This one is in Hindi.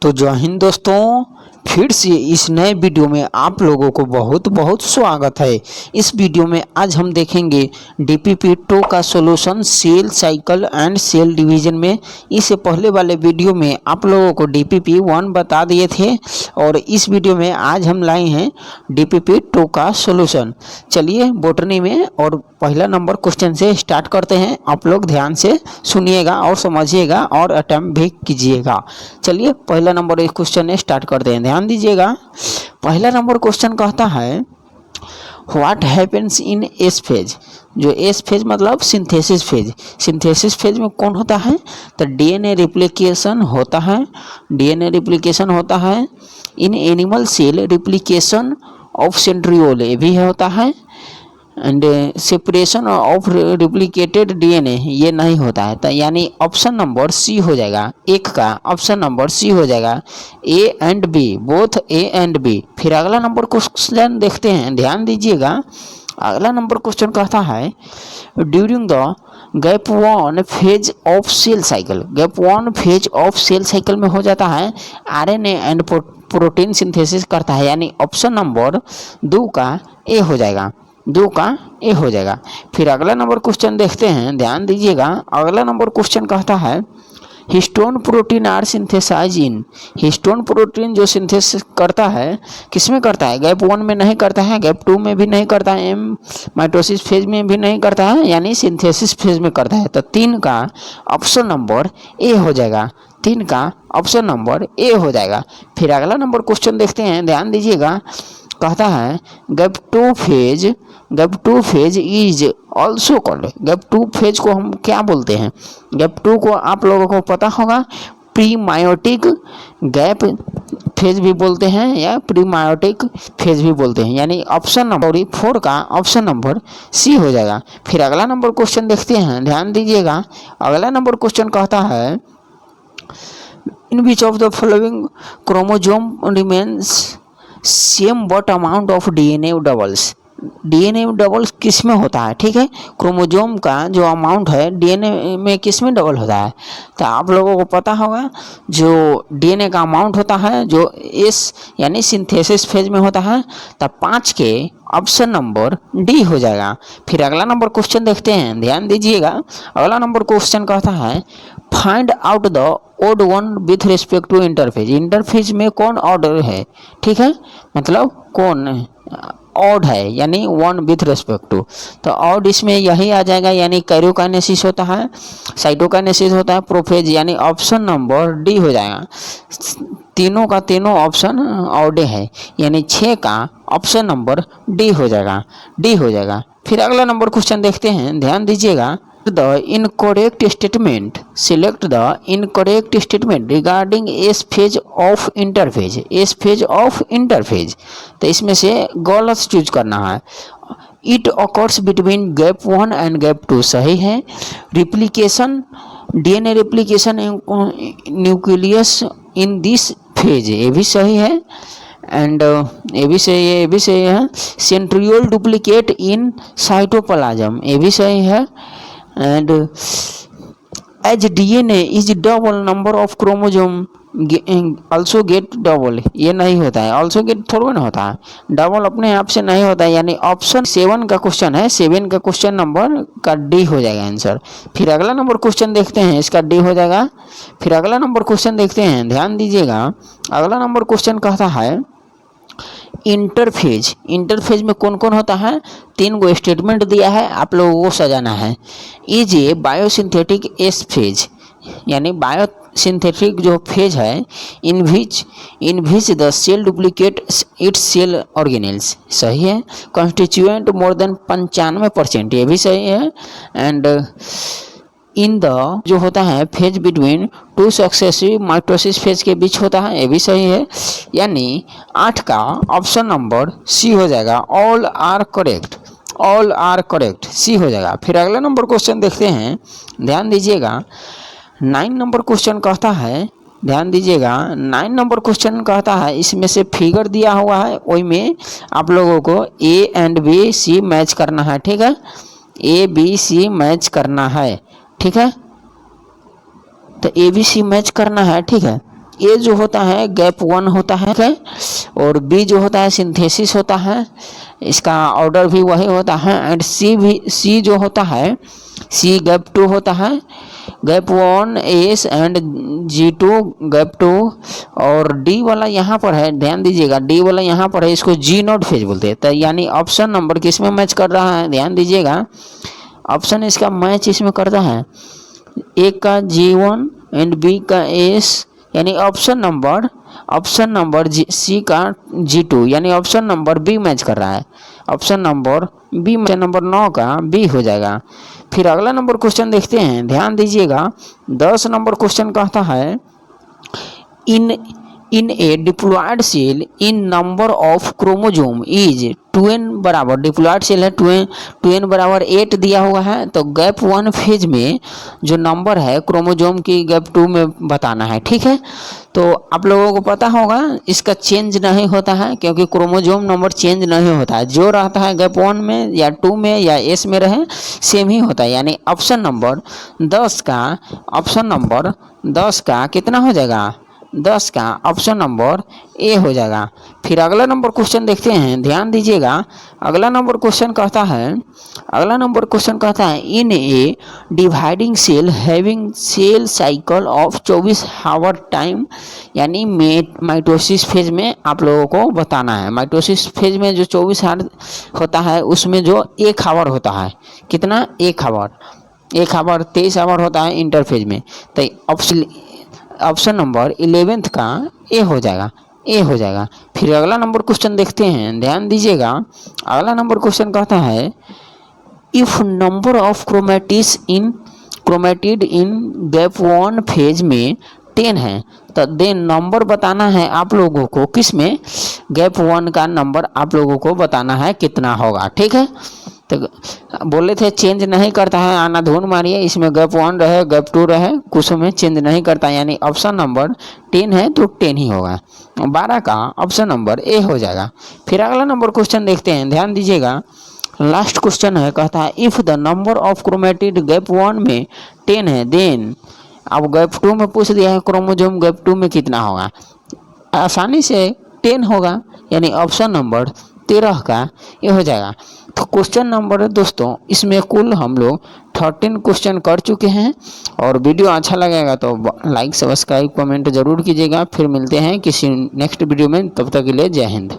तो जय हिंद दोस्तों, फिर से इस नए वीडियो में आप लोगों को बहुत बहुत स्वागत है। इस वीडियो में आज हम देखेंगे डीपीपी 2 का solution cell cycle and cell division में। इससे पहले वाले वीडियो में आप लोगों को डीपीपी 1 बता दिए थे और इस वीडियो में आज हम लाए हैं डीपीपी 2 का सॉल्यूशन। चलिए बोटनी में और पहला नंबर क्वेश्चन से स्टार्ट करते हैं। आप लोग ध्यान से सुनिएगा और समझिएगा और अटेम्प्ट भी कीजिएगा। चलिए पहला नंबर इस क्वेश्चन स्टार्ट करते हैं, ध्यान दीजिएगा। पहला नंबर क्वेश्चन कहता है what happens in S phase. जो एस फेज मतलब सिंथेसिस फेज। सिंथेसिस फेज में कौन होता है? तो डीएनए रिप्लिकेशन होता है। डीएनए रिप्लिकेशन होता है। In animal cell replication of centriole ये भी होता है। And separation of replicated DNA ये नहीं होता है। तो यानी ऑप्शन नंबर सी हो जाएगा। एक का ऑप्शन नंबर सी हो जाएगा। A and B, both A and B. फिर अगला नंबर क्वेश्चन देखते हैं, ध्यान दीजिएगा। अगला नंबर क्वेश्चन कहता है during the gap 1 phase of cell cycle. Gap 1 phase of cell cycle में हो जाता है आरएनए एंड प्रोटीन सिंथेसिस करता है। यानी ऑप्शन नंबर 2 का ए हो जाएगा। 2 का ए हो जाएगा। फिर अगला नंबर क्वेश्चन देखते हैं, ध्यान दीजिएगा। अगला नंबर क्वेश्चन कहता है histone protein are synthesize in. Histone protein जो सिंथेसिस करता है किसमें करता है? गैप 1 में नहीं करता है, गैप 2 में भी नहीं करता है, माइटोसिस फेज में भी नहीं करता है, यानी सिंथेसिस फेज में करता है। तो 3 का ऑप्शन नंबर ए हो जाएगा। 3 का ऑप्शन नंबर ए हो जाएगा। फिर अगला नंबर क्वेश्चन देखते हैं, ध्यान दीजिएगा। कहता है gap 2 phase is also called. Gap 2 phase को हम क्या बोलते हैं? गैप 2 को आप लोगों को पता होगा प्रीमायोटिक गैप फेज भी बोलते हैं या प्रीमायोटिक फेज भी बोलते हैं। यानी ऑप्शन नंबर 4 का ऑप्शन नंबर सी हो जाएगा। फिर अगला नंबर क्वेश्चन देखते हैं, ध्यान दीजिएगा। अगला नंबर क्वेश्चन कहता है in which of the following chromosome remains same but amount of DNA doubles. DNA doubles किस में होता है? ठीक है, क्रोमोजोम का जो अमाउंट है डीएनए में किस में डबल होता है? तो आप लोगों को पता होगा जो डीएनए का अमाउंट होता है जो एस यानी सिंथेसिस फेज में होता है। तो 5 के ऑप्शन नंबर डी हो जाएगा। फिर अगला नंबर क्वेश्चन देखते हैं, ध्यान दीजिएगा। अगला नंबर क्वेश्चन कहता है find out the odd one with respect to interphase. Interphase में कौन ऑर्डर है? ठीक है, मतलब कौन ऑड है यानी 1 विथ रिस्पेक्ट टू। तो ऑड इसमें यही आ जाएगा, यानी कैरियोकाइनेसिस होता है, साइटोकाइनेसिस होता है, प्रोफेज, यानी ऑप्शन नंबर डी हो जाएगा। तीनों का तीनों ऑप्शन ऑडे है, यानी 6 का ऑप्शन नंबर डी हो जाएगा। डी हो जाएगा। फिर अगला नंबर क्वेश्चन देखते हैं, ध्यान दीजिएगा। The incorrect statement. Select the incorrect statement regarding S phase of interphase. S phase of interphase. तो इसमें से गलत चूज करना है। It occurs between gap 1 and gap 2 सही है। Replication, DNA replication nucleus in this phase ये भी सही है। एंड ये भी सही है। सेंट्रियोल डुप्लीकेट इन साइटोप्लाज्म ये भी सही है। And as DNA is double number of chromosome also get double ये नहीं होता है। ऑल्सो गेट थोड़ा ना होता है, डबल अपने आप से नहीं होता है। यानी ऑप्शन 7 का क्वेश्चन है, 7 का क्वेश्चन नंबर का डी हो जाएगा आंसर। फिर अगला नंबर क्वेश्चन देखते हैं, इसका डी हो जाएगा। फिर अगला नंबर क्वेश्चन देखते हैं, ध्यान दीजिएगा। अगला नंबर क्वेश्चन कहता है इंटरफेज। इंटरफेज में कौन कौन होता है? 3 गो स्टेटमेंट दिया है, आप लोगों को सजाना है। Is a biosynthetic S phase, यानी बायोसिंथेटिक जो फेज है in which the cell duplicate its cell organelles सही है। कॉन्स्टिट्यूएंट मोर देन 95% ये भी सही है। एंड इन द जो होता है phase between 2 successive mitosis phase के बीच होता है ये भी सही है। यानी 8 का ऑप्शन नंबर सी हो जाएगा। All are correct, all are correct C हो जाएगा। फिर अगला नंबर क्वेश्चन देखते हैं, ध्यान दीजिएगा। 9 नंबर क्वेश्चन कहता है, ध्यान दीजिएगा। 9 नंबर क्वेश्चन कहता है इसमें से फिगर दिया हुआ है, वही में आप लोगों को A and B C match करना है। ठीक है, ए बी सी मैच करना है। ठीक है, तो ABC मैच करना है। ठीक है, ए जो होता है गैप 1 होता है, और बी जो होता है सिंथेसिस होता है, इसका ऑर्डर भी वही होता है। एंड सी जो होता है, सी गैप 2 होता है, gap 1 S and G2 gap 2। और डी वाला यहाँ पर है, ध्यान दीजिएगा, डी वाला यहाँ पर है, इसको जी नोट फेज बोलते हैं। तो यानी ऑप्शन नंबर किस में मैच कर रहा है, ध्यान दीजिएगा, ऑप्शन इसका मैच इसमें करता है, ए का G1 एंड बी का एस, यानी ऑप्शन नंबर सी का G2, यानी ऑप्शन नंबर बी मैच कर रहा है, ऑप्शन नंबर बी, नंबर 9 का बी हो जाएगा। फिर अगला नंबर क्वेश्चन देखते हैं, ध्यान दीजिएगा, 10 नंबर क्वेश्चन कहता है in a diploid cell in number of chromosome is 2n बराबर, डिप्लॉयड सेल है 2n बराबर 8 दिया हुआ है। तो गैप 1 फेज में जो नंबर है क्रोमोजोम की गैप 2 में बताना है, ठीक है। तो आप लोगों को पता होगा इसका चेंज नहीं होता है, क्योंकि क्रोमोजोम नंबर चेंज नहीं होता है, जो रहता है गैप 1 में या 2 में या एस में रहे सेम ही होता है। यानी ऑप्शन नंबर 10 का कितना हो जाएगा, 10 का ऑप्शन नंबर ए हो जाएगा। फिर अगला नंबर क्वेश्चन देखते हैं, ध्यान दीजिएगा, अगला नंबर क्वेश्चन कहता है in a dividing cell having cell cycle of 24 hour time, यानी माइटोसिस फेज में आप लोगों को बताना है। माइटोसिस फेज में जो 24 आवर होता है उसमें जो 1 आवर होता है, कितना, 1 आवर, 23 आवर होता है इंटरफेज में। तो ऑप्शन नंबर 11 का ए हो जाएगा। फिर अगला नंबर क्वेश्चन देखते हैं, ध्यान दीजिएगा, अगला नंबर क्वेश्चन कहता है if number of chromatid in gap 1 phase में 10 है, तो देन नंबर बताना है आप लोगों को, किस में, गैप 1 का नंबर आप लोगों को बताना है कितना होगा, ठीक है। तो बोले थे चेंज नहीं करता है, आना धुन मारिए, इसमें गैप 1 रहे गैप 2 रहे, कुछ में चेंज नहीं करता, यानी ऑप्शन नंबर 10 है तो 10 ही होगा, 12 का ऑप्शन नंबर ए हो जाएगा। फिर अगला नंबर क्वेश्चन देखते हैं, ध्यान दीजिएगा, लास्ट क्वेश्चन है, कहता है if the number of chromatid gap 1 में 10 है देन, अब गैप 2 में पूछ दिया है क्रोमोजोम गैप 2 में कितना होगा, आसानी से 10 होगा, यानी ऑप्शन नंबर 13 का ये हो जाएगा। तो क्वेश्चन नंबर दोस्तों इसमें कुल हम लोग 13 क्वेश्चन कर चुके हैं। और वीडियो अच्छा लगेगा तो लाइक सब्सक्राइब कमेंट जरूर कीजिएगा। फिर मिलते हैं किसी नेक्स्ट वीडियो में, तब तक के लिए जय हिंद।